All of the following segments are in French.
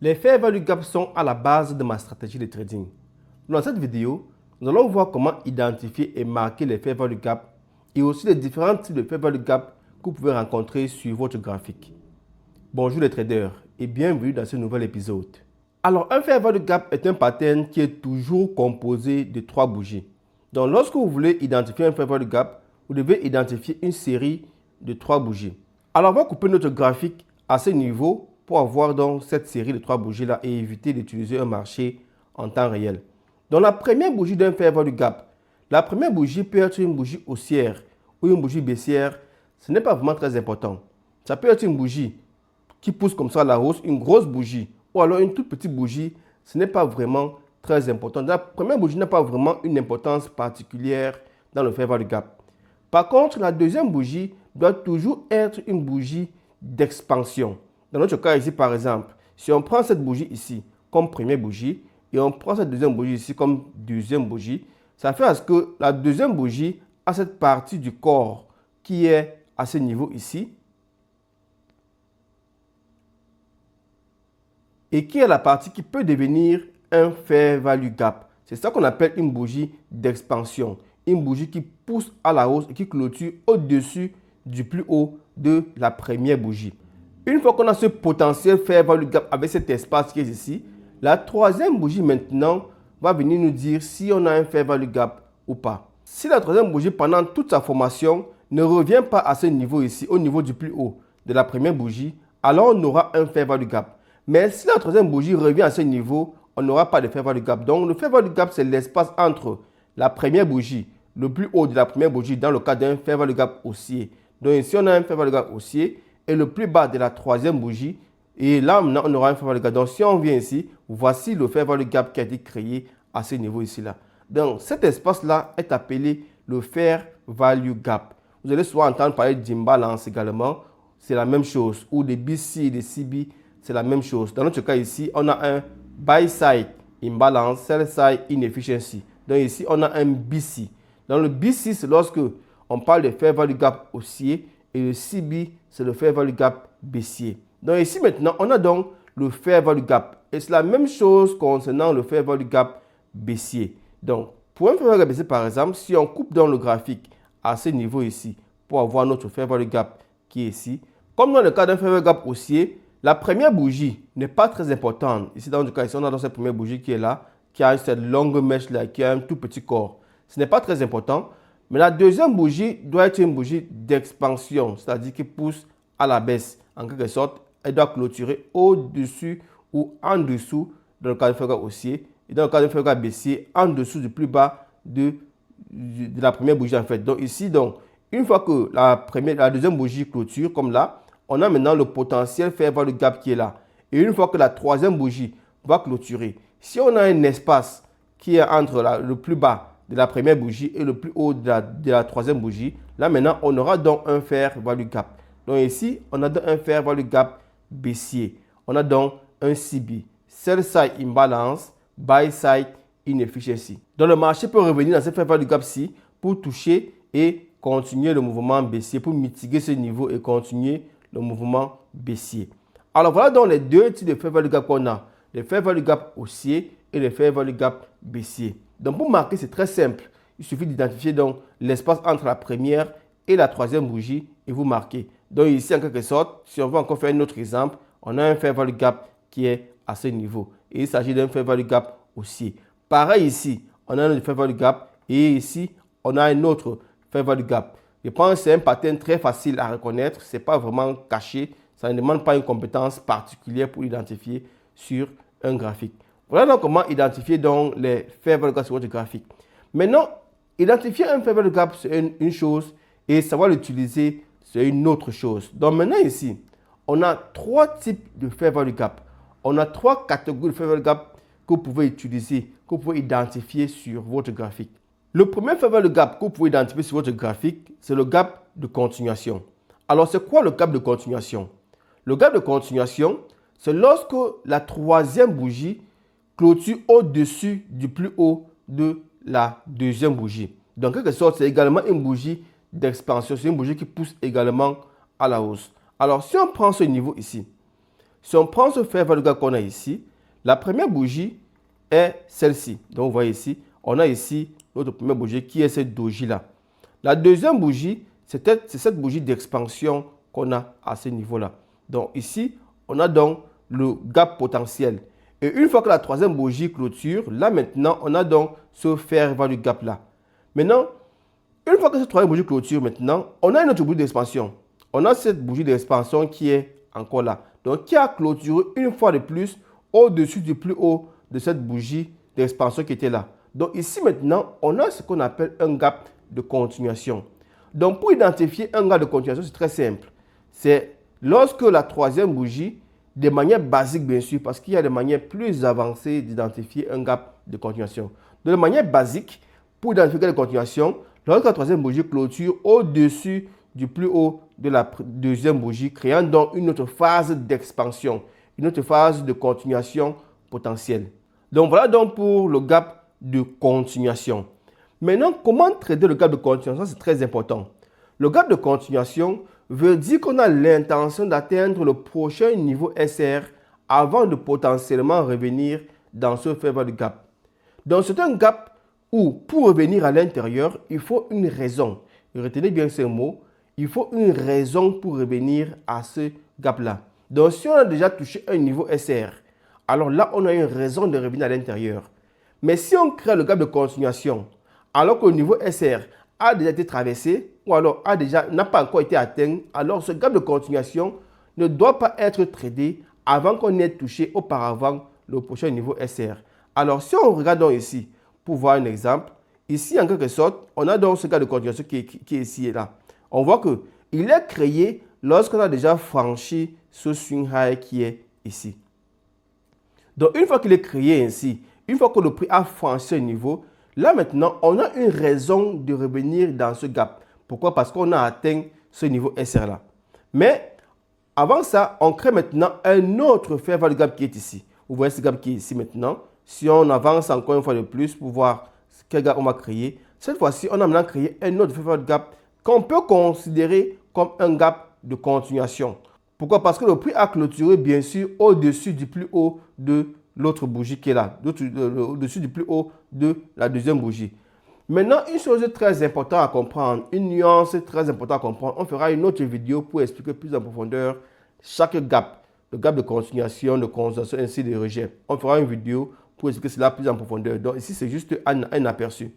Les fair value gap sont à la base de ma stratégie de trading. Dans cette vidéo, nous allons voir comment identifier et marquer les fair value gap et aussi les différents types de fair value gap que vous pouvez rencontrer sur votre graphique. Bonjour les traders et bienvenue dans ce nouvel épisode. Alors, un fair value gap est un pattern qui est toujours composé de 3 bougies. Donc, lorsque vous voulez identifier un fair value gap, vous devez identifier une série de 3 bougies. Alors, on va couper notre graphique à ce niveau pour avoir donc cette série de 3 bougies là et éviter d'utiliser un marché en temps réel. Donc, la première bougie d'un fair value gap, la première bougie peut être une bougie haussière ou une bougie baissière. Ce n'est pas vraiment très important. Ça peut être une bougie qui pousse comme ça à la hausse, une grosse bougie, ou alors une toute petite bougie. Ce n'est pas vraiment très important. La première bougie n'a pas vraiment une importance particulière dans le fair value gap. Par contre, la deuxième bougie doit toujours être une bougie d'expansion. Dans notre cas ici, par exemple, si on prend cette bougie ici comme première bougie et on prend cette deuxième bougie ici comme deuxième bougie, ça fait à ce que la deuxième bougie a cette partie du corps qui est à ce niveau ici et qui est la partie qui peut devenir un fair value gap. C'est ça qu'on appelle une bougie d'expansion. Une bougie qui pousse à la hausse et qui clôture au-dessus du plus haut de la première bougie. Une fois qu'on a ce potentiel fair value gap avec cet espace qui est ici, la troisième bougie maintenant va venir nous dire si on a un fair value gap ou pas. Si la troisième bougie pendant toute sa formation ne revient pas à ce niveau ici, au niveau du plus haut de la première bougie, alors on aura un fair value gap. Mais si la troisième bougie revient à ce niveau, on n'aura pas de fair value gap. Donc le fair value gap, c'est l'espace entre la première bougie, le plus haut de la première bougie dans le cas d'un fair value gap haussier. Donc ici, on a un fair value gap haussier et le plus bas de la troisième bougie. Et là, maintenant, on aura un fair value gap. Donc si on vient ici, voici le fair value gap qui a été créé à ce niveau ici-là. Donc cet espace-là est appelé le fair value gap. Vous allez souvent entendre parler d'imbalance également. C'est la même chose. Ou des BC et des CB, c'est la même chose. Dans notre cas ici, on a un buy side imbalance, sell side inefficiency. Donc ici, on a un BC. Dans le BC, c'est lorsque on parle de fair value gap haussier et le CB, c'est le fair value gap baissier. Donc ici maintenant, on a donc le fair value gap. Et c'est la même chose concernant le fair value gap baissier. Donc, pour un fair value gap baissier, par exemple, si on coupe dans le graphique à ce niveau ici pour avoir notre fair value gap qui est ici, comme dans le cas d'un fair value gap haussier, la première bougie n'est pas très importante. Ici, dans le cas ici, on a dans cette première bougie qui est là, qui a cette longue mèche là, qui a un tout petit corps. Ce n'est pas très important. Mais la deuxième bougie doit être une bougie d'expansion, c'est-à-dire qui pousse à la baisse. En quelque sorte, elle doit clôturer au-dessus ou en dessous dans le cas d'un fair value gap haussier et dans le cas d'un fair value gap baissier, en dessous du plus bas de la première bougie en fait. Donc ici, donc, une fois que la deuxième bougie clôture comme là, on a maintenant le potentiel fair value gap qui est là. Et une fois que la troisième bougie va clôturer, si on a un espace qui est entre le plus bas de la première bougie et le plus haut de la troisième bougie, là maintenant, on aura donc un fair value gap. Donc ici, on a donc un fair value gap baissier. On a donc un CB, sell side imbalance, buy side inefficiency. Donc le marché peut revenir dans ce fair value gap-ci pour toucher et continuer le mouvement baissier, pour mitiguer ce niveau et continuer le mouvement baissier. Alors voilà donc les deux types de fair value gap qu'on a. Les fair value gap haussier et les fair value gap baissier. Donc pour marquer, c'est très simple. Il suffit d'identifier donc l'espace entre la première et la troisième bougie et vous marquez. Donc ici, en quelque sorte, si on veut encore faire un autre exemple, on a un fair value gap qui est à ce niveau. Et il s'agit d'un fair value gap haussier. Pareil ici, on a un fair value gap et ici, on a un autre fair value gap. Je pense que c'est un pattern très facile à reconnaître. Ce n'est pas vraiment caché. Ça ne demande pas une compétence particulière pour l'identifier sur un graphique. Voilà donc comment identifier donc les fair value gap sur votre graphique. Maintenant, identifier un fair value gap, c'est une chose et savoir l'utiliser, c'est une autre chose. Donc maintenant ici, on a 3 types de fair value gap. On a 3 catégories de fair value gap que vous pouvez utiliser, que vous pouvez identifier sur votre graphique. Le premier fair value gap que vous pouvez identifier sur votre graphique, c'est le gap de continuation. Alors, c'est quoi le gap de continuation? Le gap de continuation, c'est lorsque la troisième bougie clôture au-dessus du plus haut de la deuxième bougie. Donc, en quelque sorte, c'est également une bougie d'expansion. C'est une bougie qui pousse également à la hausse. Alors, si on prend ce niveau ici, Si on prend ce fair value gap qu'on a ici, la première bougie est celle-ci. Donc, vous voyez ici, on a ici notre première bougie qui est cette doji-là. La deuxième bougie, c'est cette bougie d'expansion qu'on a à ce niveau-là. Donc, ici, on a donc le gap potentiel. Et une fois que la troisième bougie clôture, là maintenant, on a donc ce fair value gap-là. Maintenant, une fois que cette troisième bougie clôture maintenant, on a une autre bougie d'expansion. On a cette bougie d'expansion qui est encore là. Donc, qui a clôturé une fois de plus au-dessus du plus haut de cette bougie d'expansion qui était là. Donc, ici maintenant, on a ce qu'on appelle un gap de continuation. Donc, pour identifier un gap de continuation, c'est très simple. C'est lorsque la troisième bougie, de manière basique bien sûr, parce qu'il y a des manières plus avancées d'identifier un gap de continuation. De manière basique, pour identifier un gap de continuation, lorsque la troisième bougie clôture au-dessus du plus haut de la deuxième bougie, créant donc une autre phase d'expansion, une autre phase de continuation potentielle. Donc voilà donc pour le gap de continuation. Maintenant, comment traiter le gap de continuation? C'est très important. Le gap de continuation veut dire qu'on a l'intention d'atteindre le prochain niveau SR avant de potentiellement revenir dans ce fair value gap. Donc c'est un gap où pour revenir à l'intérieur, il faut une raison. Et retenez bien ce mot. Il faut une raison pour revenir à ce gap-là. Donc, si on a déjà touché un niveau SR, alors là, on a une raison de revenir à l'intérieur. Mais si on crée le gap de continuation, alors que le niveau SR a déjà été traversé, ou alors n'a pas encore été atteint, alors ce gap de continuation ne doit pas être tradé avant qu'on ait touché auparavant le prochain niveau SR. Alors, si on regarde donc ici, pour voir un exemple, ici, en quelque sorte, on a donc ce gap de continuation qui est ici et là. On voit qu'il est créé lorsqu'on a déjà franchi ce swing high qui est ici. Donc, une fois qu'il est créé ainsi, une fois que le prix a franchi ce niveau, là maintenant, on a une raison de revenir dans ce gap. Pourquoi? Parce qu'on a atteint ce niveau SR là. Mais avant ça, on crée maintenant un autre fair value gap qui est ici. Vous voyez ce gap qui est ici maintenant. Si on avance encore une fois de plus pour voir quel gap on va créer, cette fois-ci, on a maintenant créé un autre fair value gap qu'on peut considérer comme un gap de continuation. Pourquoi? Parce que le prix a clôturé bien sûr au-dessus du plus haut de l'autre bougie qui est là, au-dessus du plus haut de la deuxième bougie. Maintenant, une chose très importante à comprendre, une nuance très importante à comprendre, on fera une autre vidéo pour expliquer plus en profondeur chaque gap, le gap de continuation, de consolidation ainsi de rejet. On fera une vidéo pour expliquer cela plus en profondeur. Donc ici, c'est juste un aperçu.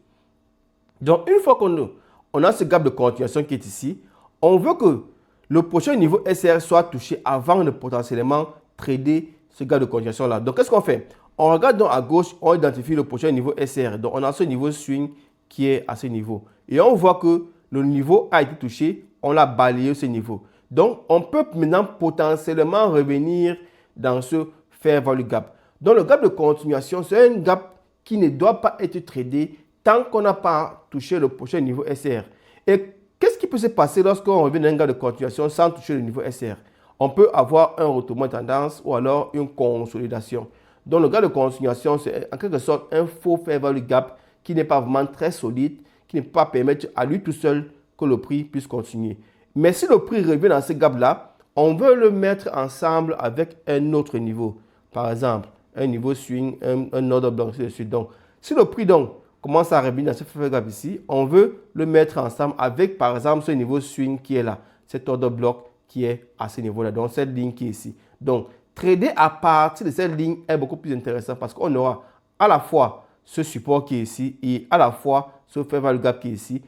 Donc, une fois qu'on a ce gap de continuation qui est ici, on veut que le prochain niveau SR soit touché avant de potentiellement trader ce gap de continuation là. Donc, qu'est-ce qu'on fait? On regarde donc à gauche, on identifie le prochain niveau SR. Donc, on a ce niveau swing qui est à ce niveau. Et on voit que le niveau a été touché, on a balayé ce niveau. Donc, on peut maintenant potentiellement revenir dans ce fair value gap. Donc, le gap de continuation, c'est un gap qui ne doit pas être tradé tant qu'on n'a pas touché le prochain niveau SR. Et qu'est-ce qui peut se passer lorsqu'on revient dans un gap de continuation sans toucher le niveau SR? On peut avoir un retournement de tendance ou alors une consolidation. Donc, le gap de continuation, c'est en quelque sorte un faux fair value gap qui n'est pas vraiment très solide, qui ne peut pas permettre à lui tout seul que le prix puisse continuer. Mais si le prix revient dans ce gap-là, on veut le mettre ensemble avec un autre niveau. Par exemple, un niveau swing, un order block, ainsi de suite. Donc, si le prix donc commence à revenir dans ce fair gap ici, on veut le mettre ensemble avec, par exemple, ce niveau swing qui est là, cet order block qui est à ce niveau-là, donc cette ligne qui est ici. Donc, trader à partir de cette ligne est beaucoup plus intéressant parce qu'on aura à la fois ce support qui est ici et à la fois ce fair value gap qui est ici,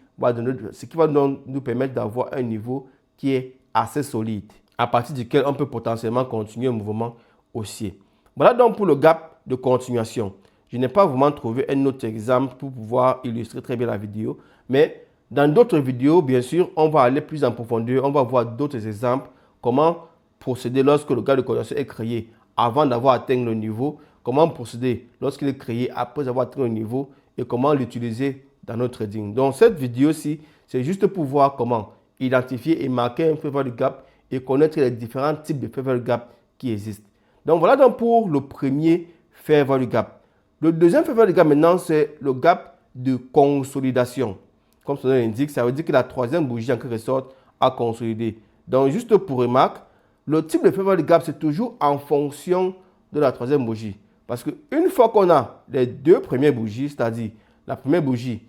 ce qui va nous permettre d'avoir un niveau qui est assez solide, à partir duquel on peut potentiellement continuer un mouvement haussier. Voilà donc pour le gap de continuation. Je n'ai pas vraiment trouvé un autre exemple pour pouvoir illustrer très bien la vidéo, mais dans d'autres vidéos, bien sûr, on va aller plus en profondeur, on va voir d'autres exemples, comment procéder lorsque le gap de continuation est créé avant d'avoir atteint le niveau, comment procéder lorsqu'il est créé après avoir atteint le niveau et comment l'utiliser dans notre trading. Donc cette vidéo-ci, c'est juste pour voir comment identifier et marquer un fair value gap et connaître les différents types de fair value gap qui existent. Donc voilà donc pour le premier fair value gap. Le deuxième fair value gap maintenant, c'est le gap de consolidation. Comme son nom l'indique, ça veut dire que la troisième bougie en quelque sorte a consolidé. Donc juste pour remarque, le type de fair value gap, c'est toujours en fonction de la troisième bougie. Parce qu'une fois qu'on a les deux premières bougies, c'est-à-dire la première bougie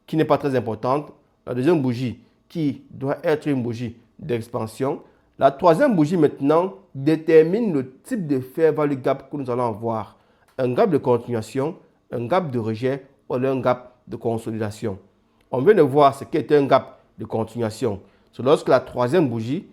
qui n'est pas très importante, la deuxième bougie qui doit être une bougie d'expansion, la troisième bougie maintenant détermine le type de fair value gap que nous allons avoir. Un gap de continuation, un gap de rejet ou un gap de consolidation. On vient de voir ce qu'est un gap de continuation. C'est lorsque la troisième bougie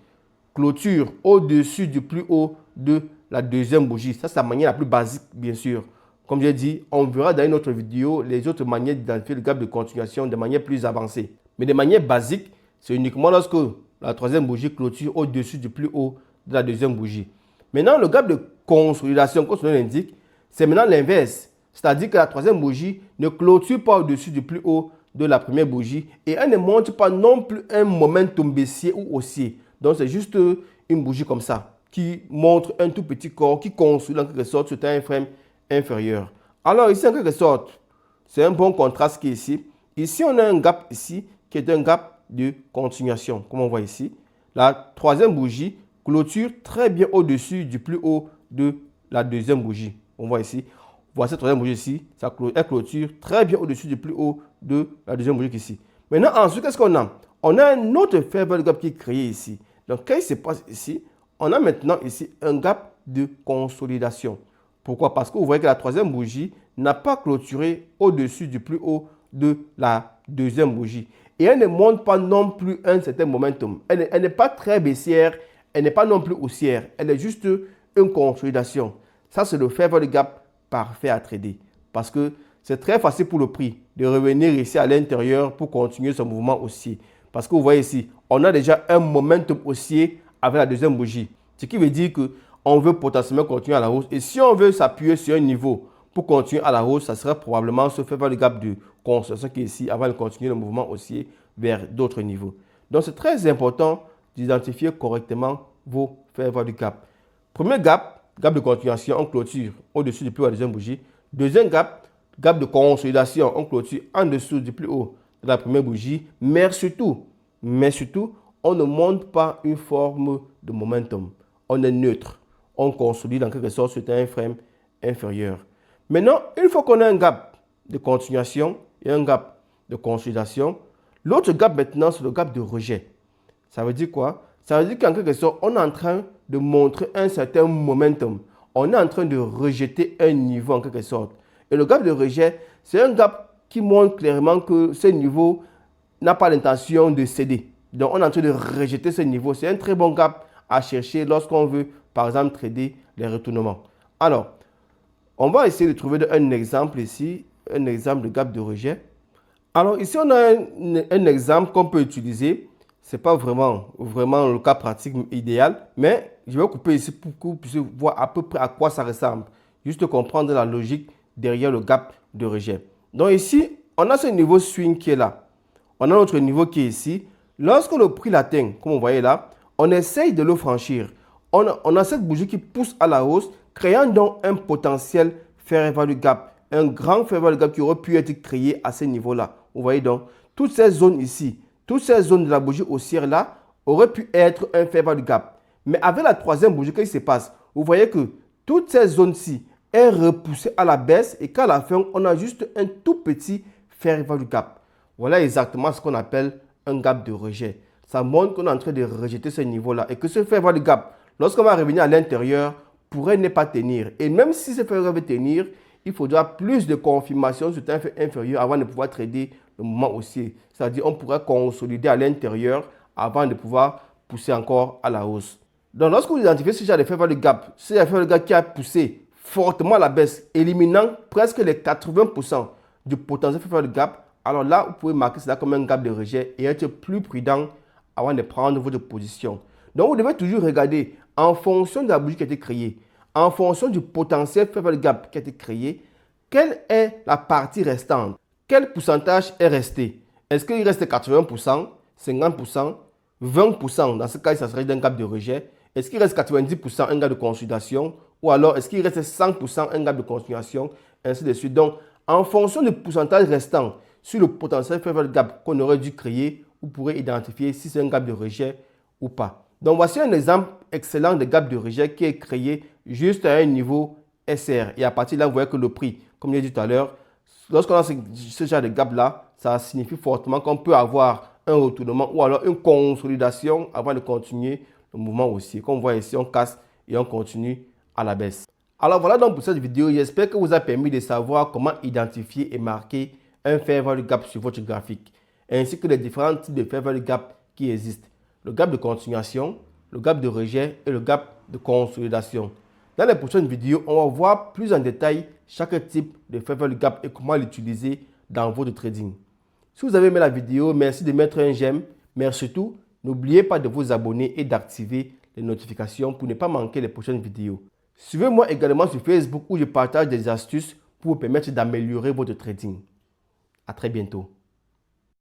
clôture au-dessus du plus haut de la deuxième bougie. Ça, c'est la manière la plus basique, bien sûr. Comme j'ai dit, on verra dans une autre vidéo les autres manières d'identifier le gap de continuation de manière plus avancée. Mais de manière basique, c'est uniquement lorsque la troisième bougie clôture au-dessus du plus haut de la deuxième bougie. Maintenant, le gap de consolidation, comme son nom l'indique, c'est maintenant l'inverse. C'est-à-dire que la troisième bougie ne clôture pas au-dessus du plus haut de la première bougie et elle ne montre pas non plus un momentum baissier ou haussier. Donc, c'est juste une bougie comme ça qui montre un tout petit corps qui consolide en quelque sorte sur un time frame inférieur. Alors, ici, en quelque sorte, c'est un bon contraste qui est ici. Ici, on a un gap ici qui est un gap de continuation, comme on voit ici. La troisième bougie clôture très bien au-dessus du plus haut de la deuxième bougie. On voit ici. Voici la troisième bougie ici. Elle clôture très bien au-dessus du plus haut de la deuxième bougie ici. Maintenant, ensuite, qu'est-ce qu'on a? On a un autre fair value gap qui est créé ici. Donc, qu'est-ce qui se passe ici? On a maintenant ici un gap de consolidation. Pourquoi? Parce que vous voyez que la troisième bougie n'a pas clôturé au-dessus du plus haut de la deuxième bougie. Et elle ne montre pas non plus un certain momentum. Elle n'est pas très baissière, elle n'est pas non plus haussière. Elle est juste une consolidation. Ça, c'est le fair value gap parfait à trader. Parce que c'est très facile pour le prix de revenir ici à l'intérieur pour continuer son mouvement haussier. Parce que vous voyez ici, on a déjà un momentum haussier avec la deuxième bougie. Ce qui veut dire qu'on veut potentiellement continuer à la hausse. Et si on veut s'appuyer sur un niveau pour continuer à la hausse, ça serait probablement ce fair value gap de consolidation qui est ici avant de continuer le mouvement haussier vers d'autres niveaux. Donc, c'est très important d'identifier correctement vos fair value gap. Premier gap, gap de continuation, on clôture au-dessus du plus haut de la deuxième bougie. Deuxième gap, gap de consolidation, on clôture en dessous du plus haut de la première bougie. Mais surtout, on ne monte pas une forme de momentum. On est neutre. On consolide en quelque sorte sur un frame inférieur. Maintenant, une fois qu'on a un gap de continuation et un gap de consolidation, l'autre gap maintenant, c'est le gap de rejet. Ça veut dire quoi? Ça veut dire qu'en quelque sorte, on est en train de montrer un certain momentum. On est en train de rejeter un niveau en quelque sorte. Et le gap de rejet, c'est un gap qui montre clairement que ce niveau n'a pas l'intention de céder. Donc, on est en train de rejeter ce niveau. C'est un très bon gap à chercher lorsqu'on veut, par exemple, trader les retournements. Alors, on va essayer de trouver un exemple ici, un exemple de gap de rejet. Alors, ici, on a un exemple qu'on peut utiliser. Ce n'est pas vraiment le cas pratique idéal, mais je vais couper ici pour que vous puissiez voir à peu près à quoi ça ressemble. Juste comprendre la logique derrière le gap de rejet. Donc ici, on a ce niveau swing qui est là. On a notre niveau qui est ici. Lorsque le prix l'atteint, comme vous voyez là, on essaye de le franchir. On a cette bougie qui pousse à la hausse, créant donc un potentiel fair value gap. Un grand fair value gap qui aurait pu être créé à ce niveau-là. Vous voyez donc, toutes ces zones ici, toutes ces zones de la bougie haussière là, auraient pu être un fair value gap. Mais avec la troisième bougie, qu'est-ce qui se passe? Vous voyez que toutes ces zones-ci est repoussée à la baisse et qu'à la fin, on a juste un tout petit fair value gap. Voilà exactement ce qu'on appelle un gap de rejet. Ça montre qu'on est en train de rejeter ce niveau-là et que ce fair value gap, lorsqu'on va revenir à l'intérieur, pourrait ne pas tenir. Et même si ce fair value veut tenir, il faudra plus de confirmation sur un fait inférieur avant de pouvoir trader le mouvement haussier. C'est-à-dire qu'on pourrait consolider à l'intérieur avant de pouvoir pousser encore à la hausse. Donc, lorsque vous identifiez ce genre de fair value gap, c'est un fair value gap qui a poussé fortement à la baisse, éliminant presque les 80% du potentiel fair value gap, alors là, vous pouvez marquer cela comme un gap de rejet et être plus prudent avant de prendre votre position. Donc, vous devez toujours regarder en fonction de la bougie qui a été créée, en fonction du potentiel fair value gap qui a été créé, quelle est la partie restante? Quel pourcentage est resté? Est-ce qu'il reste 80%, 50%, 20%? Dans ce cas, ça serait un gap de rejet. Est-ce qu'il reste 90%, un gap de consolidation? Ou alors, est-ce qu'il reste 100%, un gap de continuation? Ainsi de suite. Donc, en fonction du pourcentage restant sur le potentiel fair value gap qu'on aurait dû créer, vous pourrez identifier si c'est un gap de rejet ou pas. Donc, voici un exemple excellent de gap de rejet qui est créé juste à un niveau SR. Et à partir de là, vous voyez que le prix, comme j'ai dit tout à l'heure, lorsqu'on a ce genre de gap-là, ça signifie fortement qu'on peut avoir un retournement ou alors une consolidation avant de continuer le mouvement haussier. Comme on voit ici, on casse et on continue à la baisse. Alors voilà donc pour cette vidéo. J'espère que vous a permis de savoir comment identifier et marquer un fair value gap sur votre graphique, ainsi que les différents types de fair value gap qui existent. Le gap de continuation, le gap de rejet et le gap de consolidation. Dans les prochaines vidéos, on va voir plus en détail chaque type de fair value gap et comment l'utiliser dans votre trading. Si vous avez aimé la vidéo, merci de mettre un j'aime, mais surtout, n'oubliez pas de vous abonner et d'activer les notifications pour ne pas manquer les prochaines vidéos. Suivez-moi également sur Facebook où je partage des astuces pour vous permettre d'améliorer votre trading. À très bientôt.